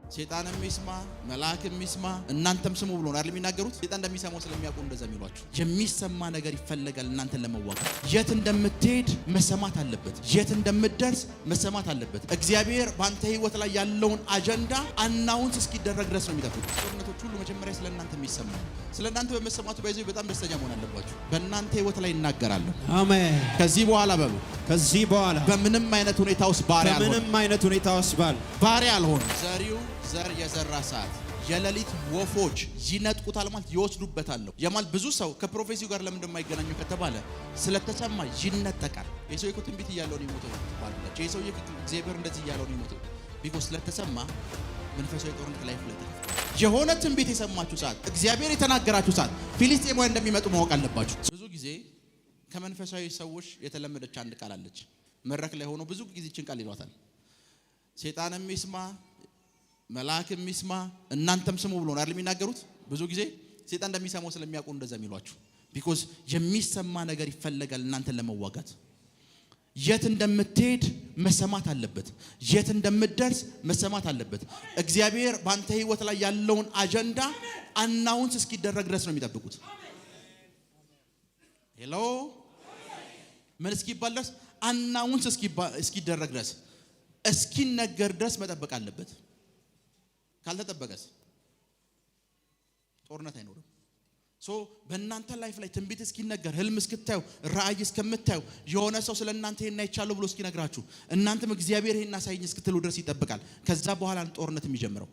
ሰይጣንም ይስማ መልአክም ይስማ እናንተም ስሙ ብሎ ነው አይደል የሚናገሩት። ሰይጣን እንደሚሰማው ስለሚያውቁ እንደዛ የሚሏችሁ። የሚሰማ ነገር ይፈልጋል እናንተን ለመዋጋት። የት እንደምትሄድ መሰማት አለበት። የት እንደምትደርስ መሰማት አለበት። እግዚአብሔር ባንተ ህይወት ላይ ያለውን አጀንዳ አናውንስ እስኪደረግ ድረስ ነው የሚጠብቁት። ጦርነቶች ሁሉ መጀመሪያ ስለናንተ የሚሰማ ስለናንተ በመሰማቱ ባይዘው በጣም ደስተኛ መሆን አለባችሁ። በእናንተ ህይወት ላይ እናገራለሁ። አሜን። ከዚህ በኋላ በሉ ከዚህ በኋላ በምንም አይነት ሁኔታ ውስጥ ባሪያ አልሆንም። ዘሪው ዘር የዘራ ሰዓት የሌሊት ወፎች ይነጥቁታል ማለት ይወስዱበታል። የማል ብዙ ሰው ከፕሮፌሲው ጋር ለምን እንደማይገናኙ ከተባለ ስለተሰማ ይነጠቃል። የሰው እኮ ትንቢት እያለው ነው የሚሞተው ባላችሁ። የሰው እግዚአብሔር እንደዚህ እያለው ነው የሚሞተው ቢኮዝ ስለተሰማ መንፈሳዊ ጦርነት ላይ ፍለተ የሆነ ትንቢት የሰማችሁ ሰዓት እግዚአብሔር የተናገራችሁ ሰዓት ፊሊስጤማውያን እንደሚመጡ ማወቅ አለባችሁ። ብዙ ጊዜ ከመንፈሳዊ ሰዎች የተለመደች አንድ ቃል አለች። መድረክ ላይ ሆኖ ብዙ ጊዜ ይችን ቃል ይሏታል። ሰይጣንም ይስማ መልአክም ይስማ እናንተም ስሙ ብሎ ነው አይደል የሚናገሩት። ብዙ ጊዜ ሰይጣን እንደሚሰማው ስለሚያውቁ እንደዛ የሚሏችሁ። ቢኮዝ የሚሰማ ነገር ይፈልጋል እናንተን ለመዋጋት። የት እንደምትሄድ መሰማት አለበት። የት እንደምትደርስ መሰማት አለበት። እግዚአብሔር ባንተ ህይወት ላይ ያለውን አጀንዳ አናውንስ እስኪደረግ ድረስ ነው የሚጠብቁት። ሄሎ ምን እስኪባል ድረስ? አናውንስ እስኪደረግ ድረስ እስኪነገር ድረስ መጠበቅ አለበት። ካልተጠበቀስ ጦርነት አይኖርም። በእናንተ ላይፍ ላይ ትንቢት እስኪነገር ህልም እስክታዩ ራእይ እስከምታዩ የሆነ ሰው ስለእናንተ ይሄን አይቻለሁ ብሎ እስኪነግራችሁ እናንተም እግዚአብሔር ይሄን አሳየኝ እስክትሉ ድረስ ይጠብቃል። ከዛ በኋላ ጦርነት የሚጀምረው።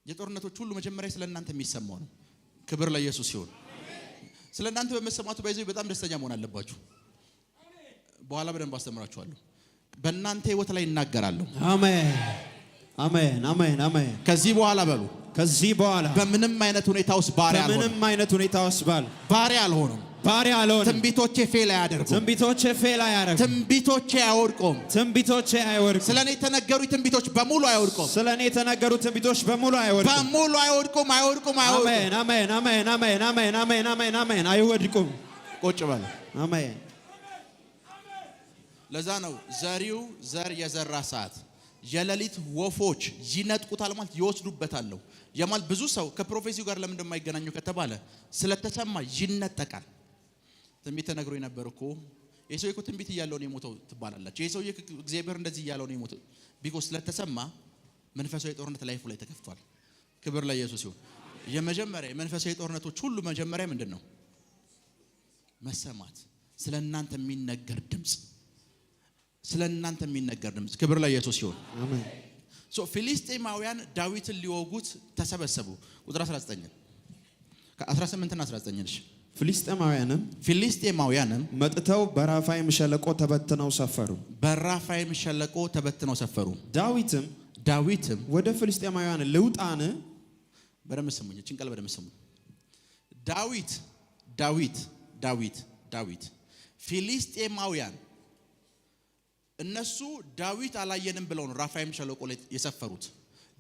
የጦርነቶች ሁሉ መጀመሪያ ስለእናንተ የሚሰማው ነው። ክብር ለኢየሱስ ይሁን። ስለእናንተ በመሰማቱ ባይዘው በጣም ደስተኛ መሆን አለባችሁ። በኋላ በደንብ አስተምራችኋለሁ። በእናንተ ህይወት ላይ እናገራለሁ። አሜን አሜን አሜን አሜን። ከዚህ በኋላ በሉ ከዚህ በኋላ በምንም አይነት ሁኔታ ውስጥ ባሪያ አልሆንም። ትንቢቶቼ ፌል አያደርጉም። ትንቢቶቼ አይወድቁም። ስለኔ የተነገሩ ትንቢቶች በሙሉ አይወድቁም። አሜን አሜን አሜን አሜን አሜን አሜን አሜን አሜን። አይወድቁም። ቁጭ በል። አሜን። ለዛ ነው ዘሪው ዘር የዘራ ሰዓት የሌሊት ወፎች ይነጥቁታል ማለት ይወስዱበታል። የማል ብዙ ሰው ከፕሮፌሲው ጋር ለምን እንደማይገናኙ ከተባለ ስለተሰማ ይነጠቃል። ትንቢት ተነግሮ የነበር እኮ የሰው እኮ ትንቢት እያለው ነው የሞተው ትባላላችሁ። የሰው እግዚአብሔር እንደዚህ እያለው ነው የሞተው ቢኮዝ ስለተሰማ መንፈሳዊ ጦርነት ላይፉ ላይ ተከፍቷል። ክብር ለኢየሱስ ይሁን። የመጀመሪያ መንፈሳዊ ጦርነቶች ሁሉ መጀመሪያ ምንድነው? መሰማት። ስለእናንተ የሚነገር ድምጽ ስለእናንተ የሚነገር ድምጽ። ክብር ለኢየሱስ ይሁን። አሜን። ፊሊስጤማውያን ዳዊትን ሊወጉት ተሰበሰቡ። ቁጥር 19 ከ18 እና 19 እሺ። ፊሊስጤማውያንም መጥተው በራፋይም ሸለቆ ተበትነው ሰፈሩ። ዳዊትም ወደ ፊሊስጤማውያን ልውጣን? በደምብ ስሙኝ፣ ጭንቀል በደምብ ስሙኝ። ዳዊት ፊሊስጤማውያን እነሱ ዳዊት አላየንም ብለው ነው ራፋይም ሸለቆ ላይ የሰፈሩት።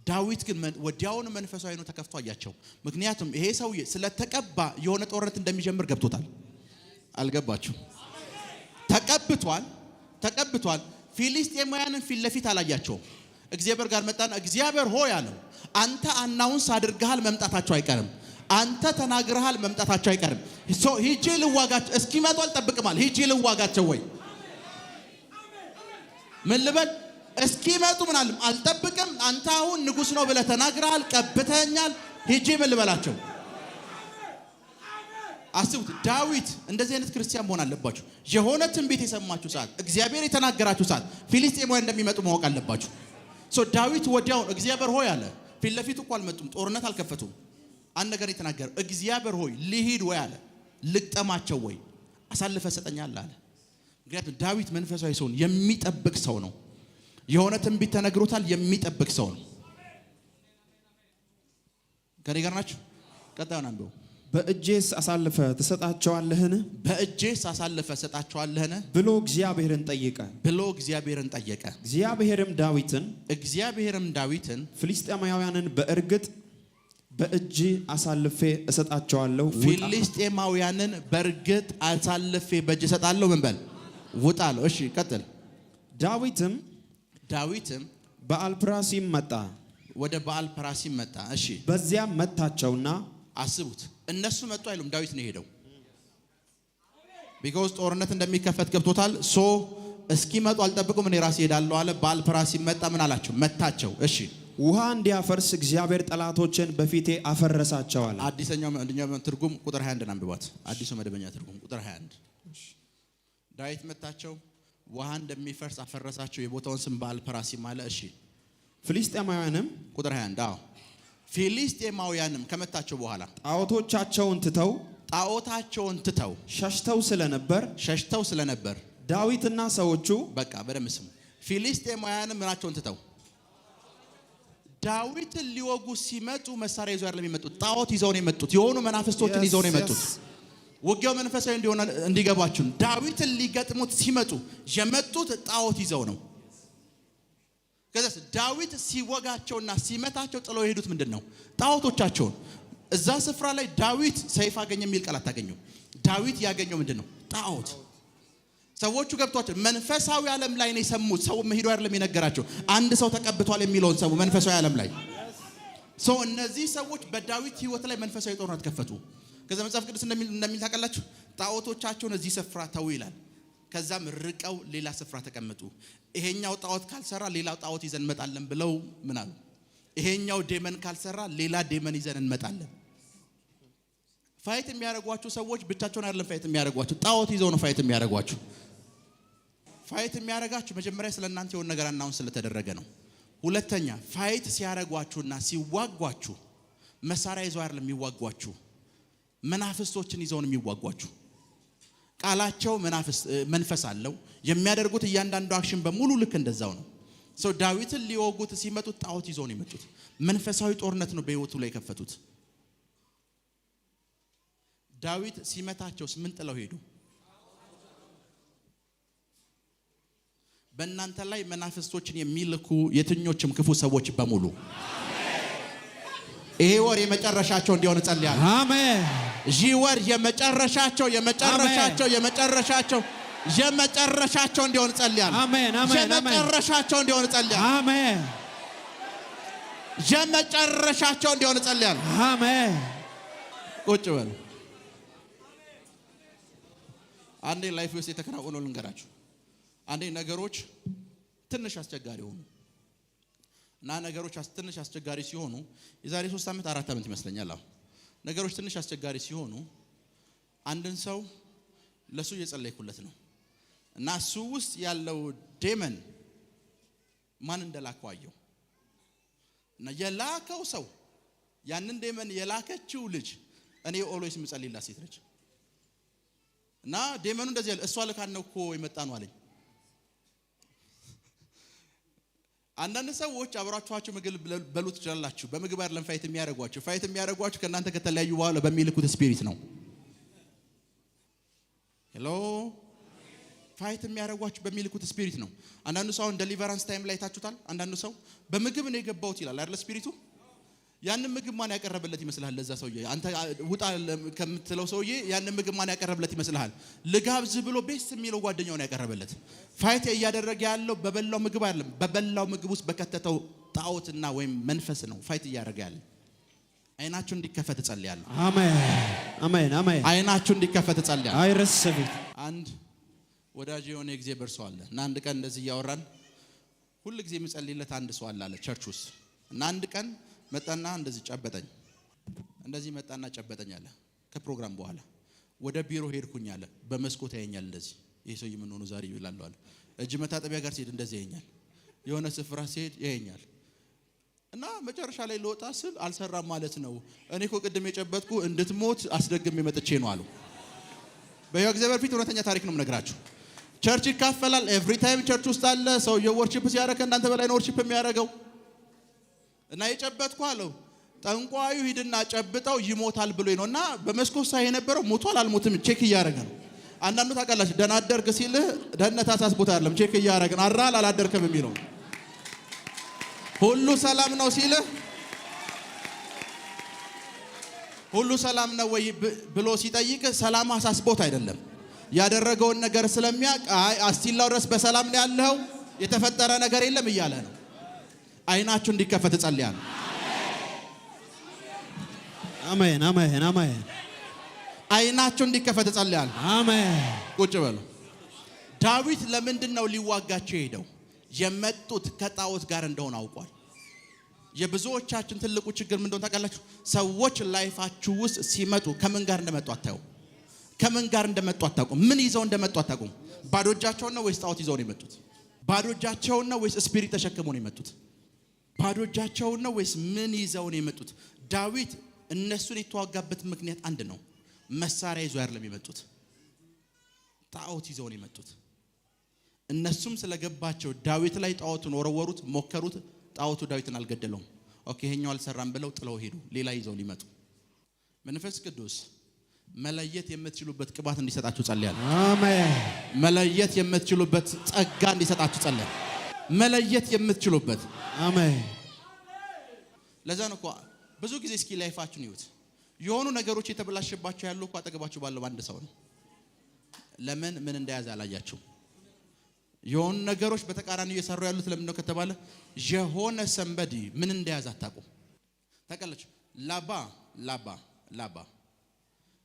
ዳዊት ግን ወዲያውኑ መንፈሳዊ ነው ተከፍቶ አያቸው። ምክንያቱም ይሄ ሰውዬ ስለተቀባ የሆነ ጦርነት እንደሚጀምር ገብቶታል። አልገባችሁ? ተቀብቷል። ፊሊስጤማውያንን ፊት ለፊት አላያቸውም። እግዚአብሔር ጋር መጣና እግዚአብሔር ሆይ አለው፣ አንተ አናውንስ አድርገሃል መምጣታቸው አይቀርም። አንተ ተናግረሃል መምጣታቸው አይቀርም። ሂጄ ልዋጋቸው እስኪመጡ አልጠብቅም አለ። ሂጄ ልዋጋቸው ወይ ምን ልበል? እስኪመጡ ምን አለም አልጠብቅም። አንተ አሁን ንጉስ ነው ብለህ ተናግረሃል፣ ቀብተኛል። ሂጄ ምን ልበላቸው? አስቡት። ዳዊት እንደዚህ አይነት ክርስቲያን መሆን አለባችሁ። የሆነ ትንቢት የሰማችሁ ሰዓት እግዚአብሔር የተናገራችሁ ሰዓት ፊሊስጤማውያን እንደሚመጡ ማወቅ አለባችሁ። ዳዊት ወዲያው እግዚአብሔር ሆይ አለ። ፊት ለፊት እኮ አልመጡም፣ ጦርነት አልከፈቱም። አንድ ነገር የተናገረው እግዚአብሔር ሆይ ልሂድ ወይ አለ፣ ልቅጠማቸው ወይ አሳልፈ ሰጠኛል አለ። ምክንያቱም ዳዊት መንፈሳዊ ሰውን የሚጠብቅ ሰው ነው። የሆነ ትንቢት ተነግሮታል፣ የሚጠብቅ ሰው ነው። ከኔ ጋር ናችሁ? ቀጣዩን አንብቡ። በእጄስ አሳልፈ ትሰጣቸዋለህን ብሎ እግዚአብሔርን ጠየቀ። እግዚአብሔርም ዳዊትን ፍልስጤማውያንን በእርግጥ በእጅ አሳልፌ እሰጣቸዋለሁ። ፊሊስጤማውያንን በእርግጥ አሳልፌ በእጅ እሰጣለሁ። ምን በል ውጣለሁ። እሺ ቀጥል። ዳዊትም በአልፕራሲም መጣ። ወደ በዓል ፐራሲም መጣ። እሺ በዚያም መታቸውና አስቡት፣ እነሱ መጡ አይሉም፣ ዳዊት ነው ሄደው። ቢኮዝ ጦርነት እንደሚከፈት ገብቶታል። ሶ እስኪመጡ አልጠብቁም፣ እኔ ራሴ ሄዳለሁ አለ። በዓል ፐራሲም መጣ። ምን አላቸው? መታቸው። እሺ ውሃ እንዲያፈርስ እግዚአብሔር ጠላቶችን በፊቴ አፈረሳቸው አለ። አዲስኛው ትርጉም ቁጥር 21 አንብባት። አዲሱ መደበኛ ትርጉም ቁጥር 21 ዳዊት መታቸው፣ ውሃ እንደሚፈርስ አፈረሳቸው። የቦታውን ስም በዓል ፐራሲም አለ። እሺ ፍልስጤማውያንም ቁጥር 21 አዎ ፊልስጤማውያንም ከመታቸው በኋላ ጣዖታቸውን ትተው ሸሽተው ስለነበር ዳዊትና ሰዎቹ በቃ በደምብ ስሙ። ፊልስጤማውያንም ምናቸውን ትተው ዳዊትን ሊወጉ ሲመጡ መሳሪያ ይዘው አይደለም የመጡት፣ ጣዖት ይዘው ነው የመጡት። የሆኑ መናፍስቶችን ይዘው ነው የመጡት። ውጊያው መንፈሳዊ እንዲሆን እንዲገባችሁ፣ ዳዊትን ሊገጥሙት ሲመጡ የመጡት ጣዖት ይዘው ነው። ከዛስ ዳዊት ሲወጋቸውና ሲመታቸው ጥለው የሄዱት ምንድነው? ጣዖቶቻቸውን። እዛ ስፍራ ላይ ዳዊት ሰይፍ አገኘ የሚል ቃል አታገኙ። ዳዊት ያገኘው ምንድነው? ጣዖት። ሰዎቹ ገብቷቸው መንፈሳዊ ዓለም ላይ ነው የሰሙት። ሰው መሄዱ አይደለም የነገራቸው። አንድ ሰው ተቀብቷል የሚለውን ሰው መንፈሳዊ ዓለም ላይ ሰው እነዚህ ሰዎች በዳዊት ህይወት ላይ መንፈሳዊ ጦርነት ከፈቱ። ከዛ መጽሐፍ ቅዱስ እንደሚል ታውቃላችሁ፣ ጣዖቶቻቸውን እዚህ ስፍራ ተው ይላል። ከዛም ርቀው ሌላ ስፍራ ተቀመጡ። ይሄኛው ጣዖት ካልሰራ ሌላ ጣዖት ይዘን እንመጣለን ብለው ምን አሉ? ይሄኛው ዴመን ካልሰራ ሌላ ዴመን ይዘን እንመጣለን። ፋይት የሚያደርጓችሁ ሰዎች ብቻቸውን አይደለም ፋይት የሚያደርጓችሁ፣ ጣዖት ይዘው ነው ፋይት የሚያደርጓችሁ። ፋይት የሚያደርጋችሁ መጀመሪያ ስለናንተ የሆነ ነገር አናውን ስለተደረገ ነው። ሁለተኛ ፋይት ሲያደርጓችሁና ሲዋጓችሁ መሳሪያ ይዘው አይደለም የሚዋጓችሁ፣ መናፍስቶችን ይዘው ነው የሚዋጓችሁ። ቃላቸው መንፈስ አለው። የሚያደርጉት እያንዳንዱ አክሽን በሙሉ ልክ እንደዛው ነው። ሰው ዳዊትን ሊወጉት ሲመጡ ጣዖት ይዘው ነው የመጡት። መንፈሳዊ ጦርነት ነው በህይወቱ ላይ የከፈቱት። ዳዊት ሲመታቸውስ ምን ጥለው ሄዱ? በእናንተ ላይ መናፍስቶችን የሚልኩ የትኞችም ክፉ ሰዎች በሙሉ ይሄ ወር የመጨረሻቸው እንዲሆን ጸልያለሁ። አሜን። ይህ ወር የመጨረሻቸው እንዲሆን ጸልያለሁ። አሜን አሜን አሜን። የመጨረሻቸው እንዲሆን ጸልያለሁ። አሜን። የመጨረሻቸው እንዲሆን ጸልያለሁ። አሜን። ቁጭ በሉ። አንዴ ላይፍ ውስጥ የተከናወነው ልንገራችሁ። አንዴ ነገሮች ትንሽ አስቸጋሪ ሆኑ እና ነገሮች ትንሽ አስቸጋሪ ሲሆኑ የዛሬ 3 ዓመት 4 ዓመት ይመስለኛል። ነገሮች ትንሽ አስቸጋሪ ሲሆኑ አንድን ሰው ለሱ እየጸለይኩለት ነው እና እሱ ውስጥ ያለው ዴመን ማን እንደላከው አየው እና የላከው ሰው ያንን ዴመን የላከችው ልጅ እኔ ኦልዌይስ ምጸልይላት ሴት ነች እና ዴመኑ እንደዚህ ያለ እሷ ለካን ነው እኮ የመጣ ነው አለኝ። አንዳንድ ሰዎች አብራችኋቸው ምግብ በሉት ይችላልላችሁ። በምግብ አይደለም ፋይት የሚያደርጓችሁ ከእናንተ ከተለያዩ በኋላ በሚልኩት ስፒሪት ነው። ሄሎ ፋይት የሚያደርጓችሁ በሚልኩት ስፒሪት ነው። አንዳንዱ ሰው ዴሊቨራንስ ታይም ላይ ታችሁታል። አንዳንዱ ሰው በምግብ ነው የገባውት ይላል አይደል? ስፒሪቱ ያንን ምግብ ማን ያቀረበለት ይመስልሃል? ለዛ ሰውዬ አንተ ውጣ ከምትለው ሰውዬ ያንን ምግብ ማን ያቀረበለት ይመስልሃል? ልጋብዝ ብሎ ቤስ የሚለው ጓደኛው ነው ያቀረበለት። ፋይት እያደረገ ያለው በበላው ምግብ አይደለም፣ በበላው ምግብ ውስጥ በከተተው ጣዖትና ወይም መንፈስ ነው ፋይት እያደረገ ያለው። አይናችሁ እንዲከፈት ጸልያለሁ። አሜን አሜን አሜን። አይናችሁ እንዲከፈት ጸልያለሁ። አይ ረስብት አንድ ወዳጅ የሆነ ጊዜ በርሰው አለ እና አንድ ቀን እንደዚህ ያወራን ሁሉ ጊዜ የምጸልይለት አንድ ሰው አለ ቸርች ውስጥ እና አንድ ቀን መጣና እንደዚህ ጨበጠኝ። እንደዚህ መጣና ጨበጠኝ አለ። ከፕሮግራም በኋላ ወደ ቢሮ ሄድኩኝ አለ። በመስኮት ያየኛል እንደዚህ። ይሄ ሰው ምን ሆኖ ዛሬ ይላል አለ። እጅ መታጠቢያ ጋር ሲሄድ እንደዚህ ያየኛል። የሆነ ስፍራ ሲሄድ ያየኛል። እና መጨረሻ ላይ ልወጣ ስል አልሰራም ማለት ነው። እኔ እኮ ቅድም የጨበጥኩ እንድትሞት አስደግሜ መጥቼ ነው አሉ። በእግዚአብሔር ፊት እውነተኛ ታሪክ ነው የምነግራችሁ። ቸርች ይካፈላል። ኤቭሪ ታይም ቸርች ውስጥ አለ። ሰውየው ወርሺፕ ሲያደርግ እናንተ በላይ ነው ወርሺፕ የሚያደርገው። እና የጨበጥኩ አለው ጠንቋዩ ሂድና ጨብጠው ይሞታል ብሎኝ ነውና በመስኮት ሳይ የነበረው ሞቷል አልሞትም ቼክ እያደረገ ነው። አንዳንዱ ታውቃላችሁ ደህና አደርክ ሲልህ ደህንነት አሳስቦት አይደለም ቼክ እያደረገ ነው። አራል አላደርክም የሚለው ሁሉ ሰላም ነው ሲልህ ሁሉ ሰላም ነው ወይ ብሎ ሲጠይቅ ሰላም አሳስቦት አይደለም ያደረገውን ነገር ስለሚያውቅ አይ አስቲላው ድረስ በሰላም ነው ያለው የተፈጠረ ነገር የለም እያለ ነው። አይናችሁ እንዲከፈት ጸልያለሁ። አሜን አሜን አሜን። አይናችሁ እንዲከፈት ጸልያለሁ። አሜን። ቁጭ በሉ። ዳዊት ለምንድን ነው ሊዋጋቸው ሄደው? የመጡት ከጣዖት ጋር እንደሆነ አውቋል። የብዙዎቻችን ትልቁ ችግር ምን እንደሆነ ታውቃላችሁ? ሰዎች ላይፋችሁ ውስጥ ሲመጡ ከምን ጋር እንደመጡ አታዩ። ከምን ጋር እንደመጡ አታውቁም። ምን ይዘው እንደመጡ አታውቁም። ባዶ እጃቸውን ነው ወይስ ጣዖት ይዘው ነው የመጡት? ባዶ እጃቸውን ነው ወይስ ስፒሪት ተሸክመው ነው የመጡት? ባዶ እጃቸውን ነው ወይስ ምን ይዘው ነው የመጡት? ዳዊት እነሱን የተዋጋበት ምክንያት አንድ ነው። መሳሪያ ይዘው አይደለም የመጡት፣ ጣዖት ይዘው ነው የመጡት። እነሱም ስለገባቸው ዳዊት ላይ ጣዖቱን ወረወሩት፣ ሞከሩት። ጣዖቱ ዳዊትን አልገደለውም። ኦኬ ይሄኛው አልሰራም ብለው ጥለው ሄዱ። ሌላ ይዘው ሊመጡ። መንፈስ ቅዱስ መለየት የምትችሉበት ቅባት እንዲሰጣችሁ ጸልያለሁ። አሜን። መለየት የምትችሉበት ጸጋ እንዲሰጣችሁ ጸልያለሁ። መለየት የምትችሉበት። አሜን። ለዛ ነው እኮ ብዙ ጊዜ እስኪ ላይፋችሁን ይዩት። የሆኑ ነገሮች የተበላሽባቸው ያሉ እኮ አጠገባችሁ ባለው አንድ ሰው ነው። ለምን ምን እንደያዘ አላያችሁ? የሆኑ ነገሮች በተቃራኒ እየሰሩ ያሉት ለምን ነው ከተባለ የሆነ ሰንበዲ ምን እንደያዘ አታውቁም። ታውቃላችሁ? ላባ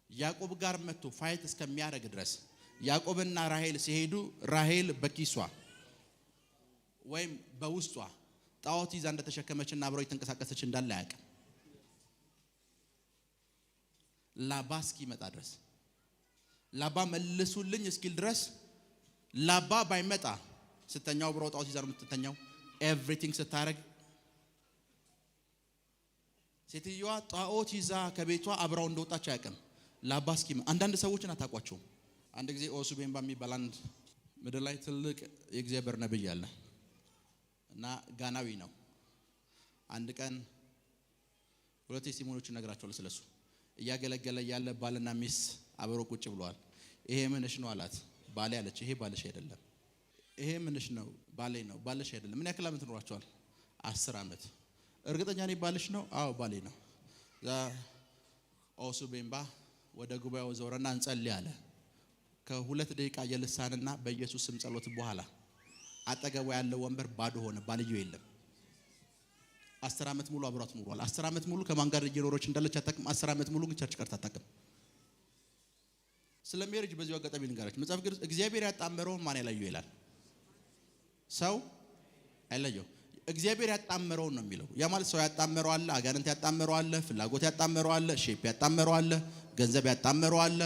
ያዕቆብ ጋር መጥቶ ፋይት እስከሚያደርግ ድረስ ያዕቆብና ራሔል ሲሄዱ ራሔል በኪሷ ወይም በውስጧ ጣዖት ይዛ እንደተሸከመችና አብረው የተንቀሳቀሰች እንዳለ አያውቅም። ላባ እስኪመጣ ድረስ ላባ መልሱልኝ እስኪል ድረስ ላባ ባይመጣ ስተኛው ብሮ ጣዖት ይዛ ነው የምትተኛው። ኤቭሪቲንግ ስታረግ ሴትዮዋ ጣዖት ይዛ ከቤቷ አብራው እንደወጣች አያውቅም። ላባ እስኪመጣ አንዳንድ ሰዎችን አታውቋቸውም። አንድ ጊዜ ኦሱቤምባ የሚባል አንድ ምድር ላይ ትልቅ የእግዚአብሔር ነብይ አለ እና ጋናዊ ነው። አንድ ቀን ሁለት ቴስቲሞኒዎችን እነግራቸዋለሁ ስለሱ። እያገለገለ ያለ ባልና ሚስት አብረው ቁጭ ብለዋል። ይሄ ምንሽ ነው አላት። ባሌ አለች። ይሄ ባልሽ አይደለም። ይሄ ምንሽ ነው? ባሌ ነው። ባልሽ አይደለም። ምን ያክል ዓመት ኖሯቸዋል? 10 ዓመት። እርግጠኛ ነኝ ባልሽ ነው? አዎ ባሌ ነው። ኦሱቤምባ ወደ ጉባኤው ዞረና እንጸልይ አለ። ከ2 ደቂቃ የልሳንና በኢየሱስ ስም ጸሎት በኋላ አጠገቡ ያለው ወንበር ባዶ ሆነ። ባልየው የለም። 10 ዓመት ሙሉ አብሯት ኖሯል። 10 ዓመት ሙሉ ከማን ጋር እየኖረች እንዳለች አታውቅም። 10 ዓመት ሙሉ ግን ቸርች ቀርታ አታውቅም። ስለ ሜሪጅ በዚሁ አጋጣሚ ልንገራችሁ። መጽሐፍ ቅዱስ እግዚአብሔር ያጣመረውን ማን ያላየው ይላል? ሰው አይለየው። እግዚአብሔር ያጣመረውን ነው የሚለው። ያ ማለት ሰው ያጣመረው አለ፣ አጋንንት ያጣመረው አለ፣ ፍላጎት ያጣመረው አለ፣ ሼፕ ያጣመረው አለ፣ ገንዘብ ያጣመረው አለ።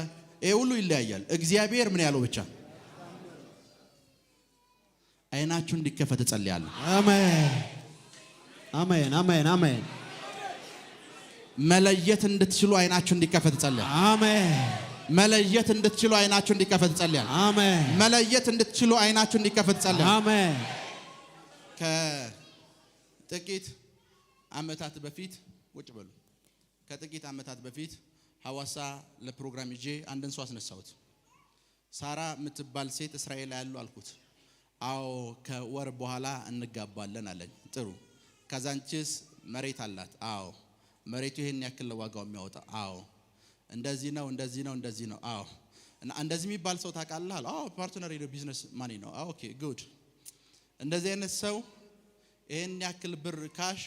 ይሄ ሁሉ ይለያያል። እግዚአብሔር ምን ያለው ብቻ። አይናችሁ እንዲከፈት ጸልያለሁ። አሜን አሜን አሜን አሜን። መለየት እንድትችሉ አይናችሁ እንዲከፈት ጸልያለሁ። አሜን። መለየት እንድትችሉ አይናችሁ እንዲከፈት ጸልያለሁ። አሜን። መለየት እንድትችሉ አይናችሁ እንዲከፈት ጸልያለሁ። አሜን። ከጥቂት ዓመታት በፊት ቁጭ በሉ። ከጥቂት ዓመታት በፊት ሐዋሳ ለፕሮግራም ይዤ አንድን ሰው አስነሳሁት። ሳራ የምትባል ሴት እስራኤል ያሉ አልኩት። አዎ ከወር በኋላ እንጋባለን አለኝ። ጥሩ። ካዛንቺስ መሬት አላት? አዎ። መሬቱ ይሄን ያክል ዋጋው የሚያወጣ? አዎ። እንደዚህ ነው እንደዚህ ነው እንደዚህ ነው? አዎ። እና እንደዚህ የሚባል ሰው ታውቃለህ? አዎ ፓርትነር ነው፣ ቢዝነስ ማኒ ነው። ኦኬ ጉድ። እንደዚህ አይነት ሰው ይሄን ያክል ብር ካሽ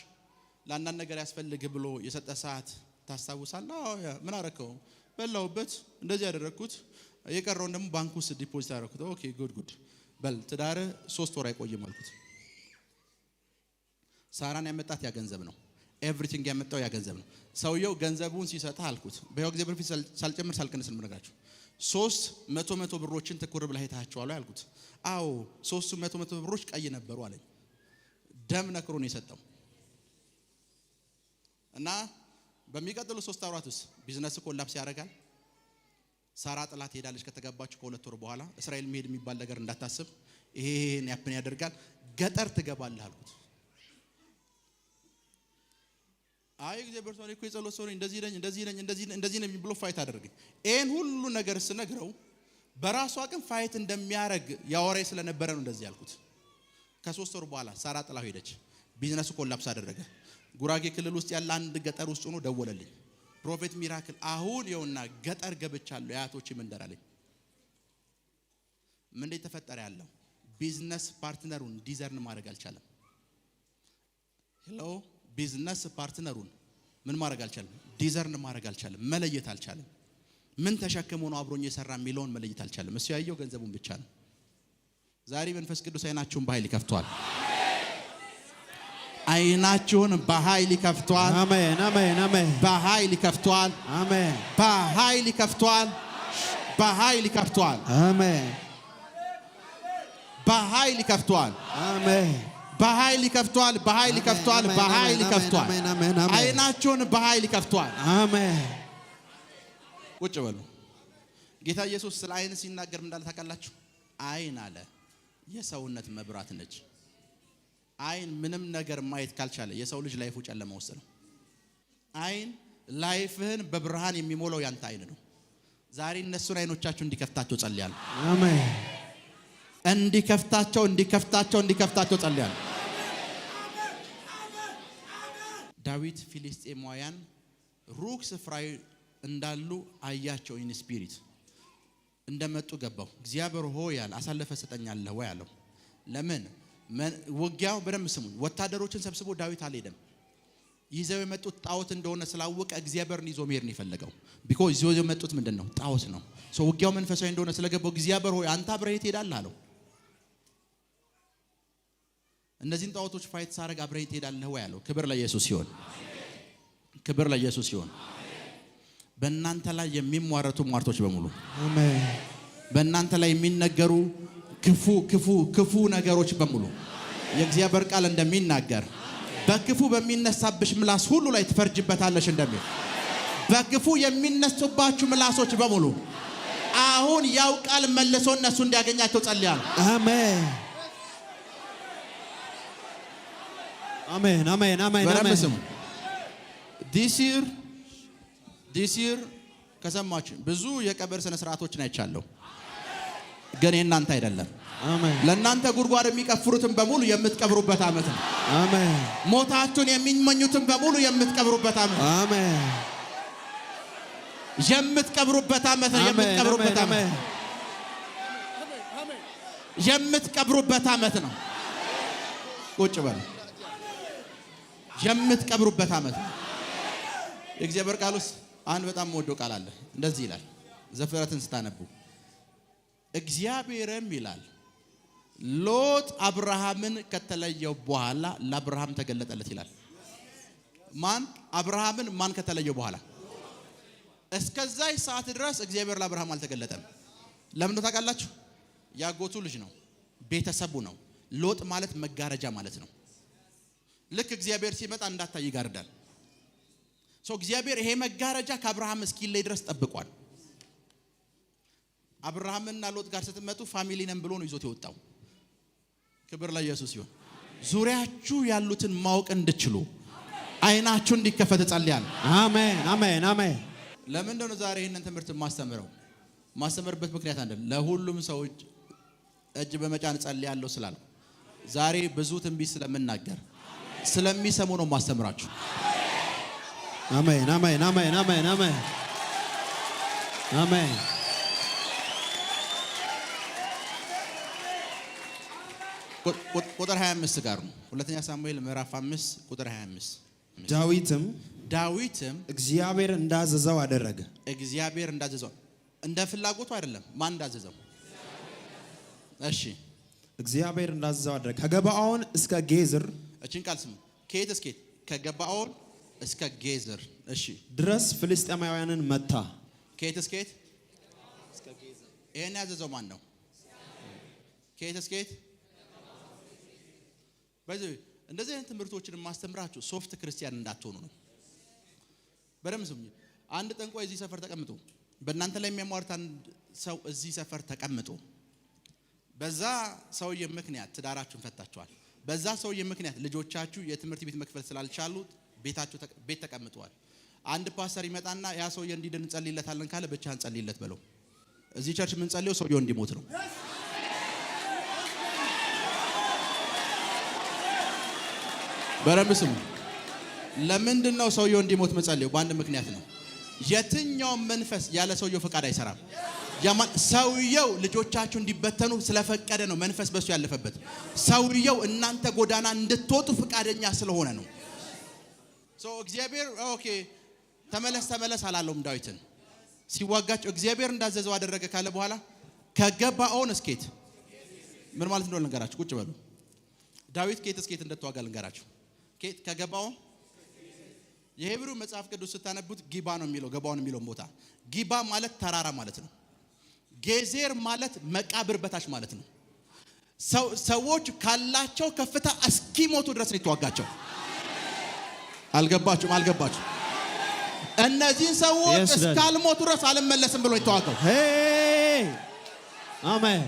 ለአንዳንድ ነገር ያስፈልግ ብሎ የሰጠ ሰዓት ታስታውሳለህ? አዎ። ምን አረከው? በላውበት፣ እንደዚህ ያደረኩት፣ የቀረውን ደግሞ ባንክ ውስጥ ዲፖዚት አደረኩት። ኦኬ ጉድ። በል ትዳር 3 ወር አይቆይም አልኩት። ሳራን ያመጣት ያ ገንዘብ ነው። ኤቭሪቲንግ ያመጣው ያ ገንዘብ ነው። ሰውየው ገንዘቡን ሲሰጥህ አልኩት፣ በያው እግዚአብሔር ፊት ሳልጨምር ሳልቀንስ ልነግራችሁ 300 ብሮችን ትኩር ብለህ አይታቸዋል አልኩት። አዎ 300 ብሮች ቀይ ነበሩ አለኝ። ደም ነክሮ ነው የሰጠው። እና በሚቀጥሉ 3 ወራት ውስጥ ቢዝነስ ኮላፕስ ያደርጋል። ሳራ ጥላት ሄዳለች ከተጋባችሁ ከ2 ወር በኋላ። እስራኤል መሄድ የሚባል ነገር እንዳታስብ፣ ይሄን ያፕን ያደርጋል። ገጠር ትገባለህ አልኩት። አይ እግዚአብሔር ሰው እኮ የጸሎት ሰው ነኝ፣ እንደዚህ ነኝ ብሎ ፋይት አደረገኝ። ይሄን ሁሉ ነገር ስነግረው በራሱ አቅም ፋይት እንደሚያረግ ያወራይ ስለነበረ ነው እንደዚህ ያልኩት። ከ3 ወር በኋላ ሳራ ጥላው ሄደች። ቢዝነሱ ኮላፕስ አደረገ። ጉራጌ ክልል ውስጥ ያለ አንድ ገጠር ውስጥ ሆኖ ደወለልኝ። ፕሮፌት ሚራክል አሁን ይኸውና ገጠር ገብቻለሁ፣ ያቶች መንደር አለኝ። ምን እንደተፈጠረ ያለው ቢዝነስ ፓርትነሩን ዲዘርን ማድረግ አልቻለም። ሄሎ ቢዝነስ ፓርትነሩን ምን ማድረግ አልቻለም? ዲዘርን ማድረግ አልቻለም። መለየት አልቻለም። ምን ተሸክሞ ነው አብሮኝ የሰራ የሚለውን መለየት አልቻለም። እሱ ያየው ገንዘቡን ብቻ ነው። ዛሬ መንፈስ ቅዱስ አይናችሁን በኃይል ይከፍቷል። አይናችሁን በኃይል ይከፍቷል። አሜን አሜን አሜን። በኃይል ይከፍቷል። አሜን። በኃይል ይከፍቷል። በኃይል ይከፍቷል። አሜን። በኃይል ይከፍቷል። አሜን። በኃይል ይከፍቷል። በኃይል ይከፍቷል። በኃይል ይከፍቷል። አይናችሁን በኃይል ይከፍቷል። አሜን። ቁጭ በሉ። ጌታ ኢየሱስ ስለ አይን ሲናገር ምን እንዳለ ታውቃላችሁ? አይን አለ የሰውነት መብራት ነች። አይን ምንም ነገር ማየት ካልቻለ የሰው ልጅ ላይፉ ጨለማ ውስጥ ነው። አይን ላይፍህን በብርሃን የሚሞላው ያንተ አይን ነው። ዛሬ እነሱን አይኖቻችሁ እንዲከፍታቸው ጸልያለሁ። አሜን። እንዲከፍታቸው ጸልያለሁ። ዳዊት ፊሊስጤማውያን ሩቅ ስፍራ እንዳሉ አያቸው። ኢን ስፒሪት እንደመጡ ገባው። እግዚአብሔር ሆይ ያለ አሳልፈ ሰጠኛለህ ወይ አለው። ለምን ውጊያው በደም ስሙኝ። ወታደሮችን ሰብስቦ ዳዊት አልሄደም። ይዘው የመጡት ጣዖት እንደሆነ ስላወቀ እግዚአብሔርን ይዞ መሄድ ነው የፈለገው። ቢኮዝ ይዘው የመጡት ምንድነው? ጣዖት ነው። ሶ ውጊያው መንፈሳዊ እንደሆነ ስለገባው እግዚአብሔር ሆይ አንተ አብረህ ትሄዳለህ አለው። እነዚህን ጣዖቶች ፋይት ሳረግ አብረህ ትሄዳለህ ወይ አለው። ክብር ለኢየሱስ ይሁን። ክብር ለኢየሱስ ይሁን። በእናንተ ላይ የሚሟረቱ ሟርቶች በሙሉ አሜን። በእናንተ ላይ የሚነገሩ ክፉ ነገሮች በሙሉ የእግዚአብሔር ቃል እንደሚናገር በክፉ በሚነሳብሽ ምላስ ሁሉ ላይ ትፈርጅበታለሽ እንደሚል በክፉ የሚነሱባችሁ ምላሶች በሙሉ አሁን ያው ቃል መልሶ እነሱ እንዲያገኛቸው ጸልያለሁ። አሜን አሜን አሜን አሜን አሜን። ዲስ ይር ከሰማችሁ ብዙ የቀብር ስነ ስርዓቶችን አይቻለሁ፣ ግን የእናንተ አይደለም። አሜን። ለእናንተ ጉድጓድ የሚቀፍሩትን በሙሉ የምትቀብሩበት ዓመት ነው። አሜን። ሞታችሁን የሚመኙትን በሙሉ የምትቀብሩበት ዓመት ነው። አሜን። የምትቀብሩበት ዓመት ነው። የምትቀብሩበት ዓመት የምትቀብሩበት ዓመት ነው። ቁጭ በል። የምትቀብሩበት ዓመት ነው። የእግዚአብሔር ቃል ውስጥ አንድ በጣም ወዶ ቃል አለ። እንደዚህ ይላል ዘፍጥረትን ስታነቡ እግዚአብሔርም ይላል ሎጥ አብርሃምን ከተለየው በኋላ ለአብርሃም ተገለጠለት ይላል። ማን? አብርሃምን ማን ከተለየው በኋላ? እስከዛይ ሰዓት ድረስ እግዚአብሔር ለአብርሃም አልተገለጠም። ለምን ነው ታውቃላችሁ? ያጎቱ ልጅ ነው፣ ቤተሰቡ ነው። ሎጥ ማለት መጋረጃ ማለት ነው። ልክ እግዚአብሔር ሲመጣ እንዳታይ ይጋርዳል። እግዚአብሔር ይሄ መጋረጃ ከአብርሃም እስኪለይ ድረስ ጠብቋል። አብርሃምና ሎጥ ጋር ስትመጡ ፋሚሊ ነን ብሎ ነው ይዞት የወጣው። ክብር ለኢየሱስ ይሁን። ዙሪያችሁ ያሉትን ማወቅ እንድትችሉ አይናችሁ እንዲከፈት ጸልያለሁ። አሜን አሜን አሜን። ለምን እንደሆነ ዛሬ ይሄንን ትምህርት ማስተምርበት ምክንያት አንደ ለሁሉም ሰው እጅ በመጫን ጸልያለሁ ስላልኩ ዛሬ ብዙ ትንቢት ስለምናገር ስለሚሰሙ ነው ማስተምራችሁ። አሜን አሜን አሜን አሜን አሜን አሜን። ቁጥር 25 ጋር ነው። ሁለተኛ ሳሙኤል ምዕራፍ 5 ቁጥር 25 ዳዊትም እግዚአብሔር እንዳዘዘው አደረገ። እግዚአብሔር እንዳዘዘው እንደ ፍላጎቱ አይደለም። ማን እንዳዘዘው? እሺ እግዚአብሔር እንዳዘዘው አደረገ። ከገባኦን እስከ ጌዝር እቺን ቃል ስሙ። ከየት እስከ የት? ከገባኦን እስከ ጌዝር እሺ ድረስ ፍልስጤማውያንን መታ። ከየት እስከ የት? እስከ ጌዝር። ይሄን ያዘዘው ማን ነው? ከየት እስከ የት? እንደዚህ አይነት ትምህርቶችን ማስተምራችሁ ሶፍት ክርስቲያን እንዳትሆኑ ነው። በደምብ ስሙ። አንድ ጠንቋይ እዚህ ሰፈር ተቀምጦ በእናንተ ላይ የሚያሟርት አንድ ሰው እዚህ ሰፈር ተቀምጦ በዛ ሰውዬ ምክንያት ትዳራችሁን ፈታችኋል። በዛ ሰውዬ ምክንያት ልጆቻችሁ የትምህርት ቤት መክፈል ስላልቻሉ ቤት ተቀምጠዋል። አንድ ፓስተር ይመጣና ያ ሰውዬ እንዲድን እንጸልይለታለን ካለ ብቻህን ጸልይለት በለው። እዚህ ቸርች ምን ጸልየው ሰውዬው እንዲሞት ነው። በደምብ ስሙ። ለምንድን ነው ሰውየው እንዲሞት መጸለዩ? በአንድ ምክንያት ነው። የትኛው መንፈስ ያለ ሰውየው ፈቃድ አይሰራም። ያማል ሰውየው ልጆቻችሁ እንዲበተኑ ስለፈቀደ ነው መንፈስ በሱ ያለፈበት። ሰውየው እናንተ ጎዳና እንድትወጡ ፍቃደኛ ስለሆነ ነው። እግዚአብሔር ኦኬ ተመለስ አላለውም ዳዊትን ሲዋጋቸው እግዚአብሔር እንዳዘዘው አደረገ ካለ በኋላ ከገባኦን እስኬት ምን ማለት እንደሆነ ልንገራችሁ። ቁጭ በሉ። ዳዊት ከየት እስኬት እንደተዋጋ ልንገራችሁ። ከየት ከገባኦን የሄብሩ መጽሐፍ ቅዱስ ስታነቡት ጊባ ነው የሚለው ገባኦን የሚለው ቦታ። ጊባ ማለት ተራራ ማለት ነው። ጌዜር ማለት መቃብር በታች ማለት ነው። ሰዎች ካላቸው ከፍታ እስኪሞቱ ድረስ ነው የተዋጋቸው። አልገባችሁም? እነዚህ ሰዎች እስካልሞቱ ድረስ አልመለስም ብሎ የተዋጋው። አሜን